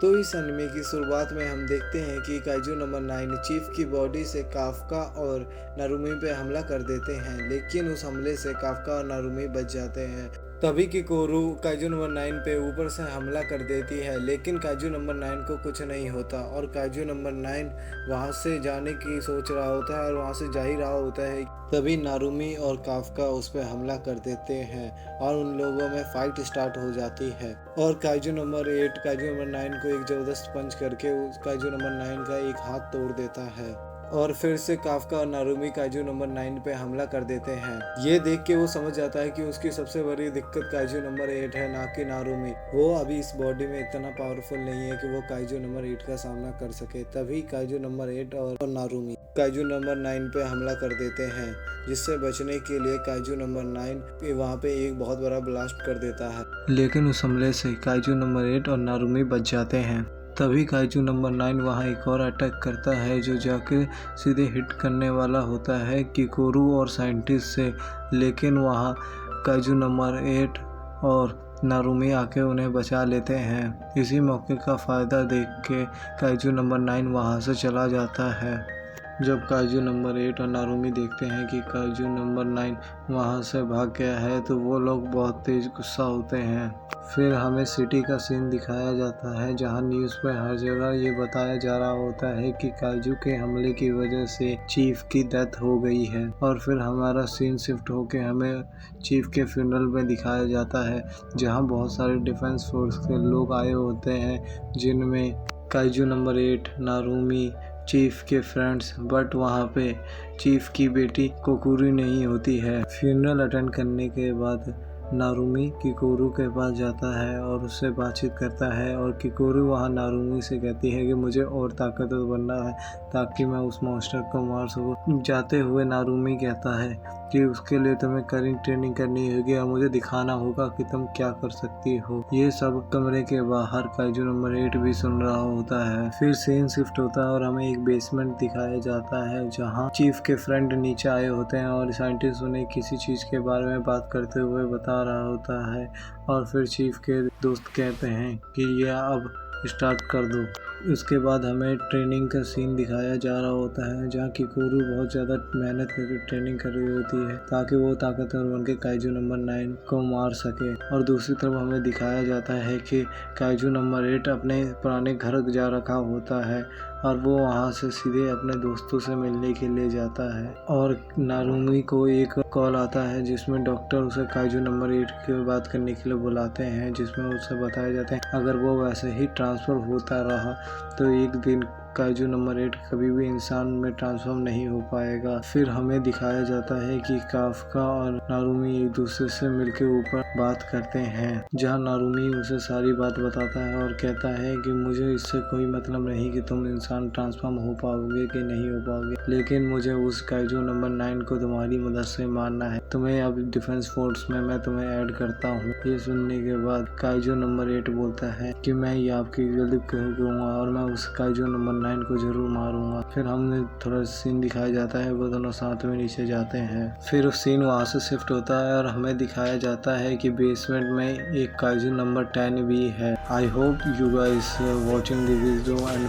तो इस एनीमे की शुरुआत में हम देखते हैं कि काइजू नंबर 9 चीफ की बॉडी से काफ्का और नारुमी पे हमला कर देते हैं, लेकिन उस हमले से काफ्का और नारुमी बच जाते हैं। तभी किकोरू काइजू नंबर 9 पे ऊपर से हमला कर देती है, लेकिन काइजू नंबर 9 को कुछ नहीं होता और काइजू नंबर 9 वहाँ से जाने की सोच रहा होता है और वहाँ से जा ही रहा होता है। तभी नारुमी और काफ्का उस पर हमला कर देते हैं और उन लोगों में फाइट स्टार्ट हो जाती है और काइजू नंबर 8 काइजू नंबर 9 को एक जबरदस्त पंच करके उस काइजू नंबर 9 का एक हाथ तोड़ देता है और फिर से काफ्का और नारुमी काइजू नंबर 9 पे हमला कर देते हैं। ये देख के वो समझ जाता है कि उसकी सबसे बड़ी दिक्कत काइजू नंबर 8 है, ना कि नारुमी। वो अभी इस बॉडी में इतना पावरफुल नहीं है कि वो काइजू नंबर 8 का सामना कर सके। तभी काइजू नंबर 8 और नारुमी काइजू नंबर 9 पे हमला कर देते हैं, जिससे बचने के लिए काइजू नंबर 9 वहाँ पे एक बहुत बड़ा ब्लास्ट कर देता है, लेकिन उस हमले से काइजू नंबर 8 और नारुमी बच जाते हैं। तभी काइजू नंबर 9 वहाँ एक और अटैक करता है, जो जाके सीधे हिट करने वाला होता है किकोरू और साइंटिस्ट से, लेकिन वहाँ काइजू नंबर 8 और नारुमी आके उन्हें बचा लेते हैं। इसी मौके का फ़ायदा देख के काइजू नंबर 9 वहाँ से चला जाता है। जब काइजू नंबर 8 और नारुमी देखते हैं कि काइजू नंबर 9 वहाँ से भाग गया है, तो वो लोग बहुत तेज गुस्सा होते हैं। फिर हमें सिटी का सीन दिखाया जाता है, जहाँ न्यूज़ पे हर जगह ये बताया जा रहा होता है कि काइजू के हमले की वजह से चीफ की डेथ हो गई है। और फिर हमारा सीन शिफ्ट होके हमें चीफ के फ्यूनरल में दिखाया जाता है, जहाँ बहुत सारे डिफेंस फोर्स के लोग आए होते हैं, जिनमें काइजू नंबर 8, नारुमी, चीफ के फ्रेंड्स। बट वहाँ पे चीफ की बेटी कोकुरू नहीं होती है। फ्यूनरल अटेंड करने के बाद नारुमी किकोरू के पास जाता है और उससे बातचीत करता है और किकोरू वहाँ नारुमी से कहती है कि मुझे और ताकतवर बनना है ताकि मैं उस मॉन्स्टर को मार सकूँ। जाते हुए नारुमी कहता है कि उसके लिए तुम्हें ट्रेनिंग करनी होगी और मुझे दिखाना होगा कि तुम क्या कर सकती हो। ये सब कमरे के बाहर काइजू नंबर 8 भी सुन रहा होता है। फिर सीन शिफ्ट होता है और हमें एक बेसमेंट दिखाया जाता है, जहाँ चीफ के फ्रेंड नीचे आए होते हैं और साइंटिस्ट उन्हें किसी चीज़ के बारे में बात करते हुए बता रहा होता है। और फिर चीफ के दोस्त कहते हैं कि ये अब स्टार्ट कर दो। उसके बाद हमें ट्रेनिंग का सीन दिखाया जा रहा होता है, जहाँ किकोरू बहुत ज़्यादा मेहनत करके ट्रेनिंग कर रही होती है ताकि वो ताकतवर बन के काइजू नंबर 9 को मार सके। और दूसरी तरफ हमें दिखाया जाता है कि काइजू नंबर 8 अपने पुराने घर जा रखा होता है और वो वहाँ से सीधे अपने दोस्तों से मिलने के लिए जाता है। और नारुमी को एक कॉल आता है, जिसमें डॉक्टर उसे काइजू नंबर 8 की बात करने के लिए बुलाते हैं, जिसमें उसे बताया जाता है अगर वो वैसे ही ट्रांसफ़र होता रहा तो एक दिन काइजू नंबर 8 कभी भी इंसान में ट्रांसफॉर्म नहीं हो पाएगा। फिर हमें दिखाया जाता है कि काफ्का और नारुमी एक दूसरे से मिलकर ऊपर बात करते हैं, जहां नारुमी उसे सारी बात बताता है और कहता है कि मुझे इससे कोई मतलब नहीं कि तुम इंसान ट्रांसफॉर्म हो पाओगे कि नहीं हो पाओगे, लेकिन मुझे उस काइजू नंबर 9 को तुम्हारी मदद से मारना है। तुम्हें अब डिफेंस फोर्स में मैं तुम्हें ऐड करता हूँ। ये सुनने के बाद काइजू नंबर 8 बोलता है कि मैं ये आपकी गलती करूँगा और मैं उस काइजू नंबर 9 को जरूर मारूंगा। फिर हमने थोड़ा सीन दिखाया जाता है, वो दोनों साथ में नीचे जाते हैं। फिर उस सीन वहाँ से शिफ्ट होता है और हमें दिखाया जाता है कि बेसमेंट में एक काइजू नंबर 10 भी है। I hope you guys watching the video and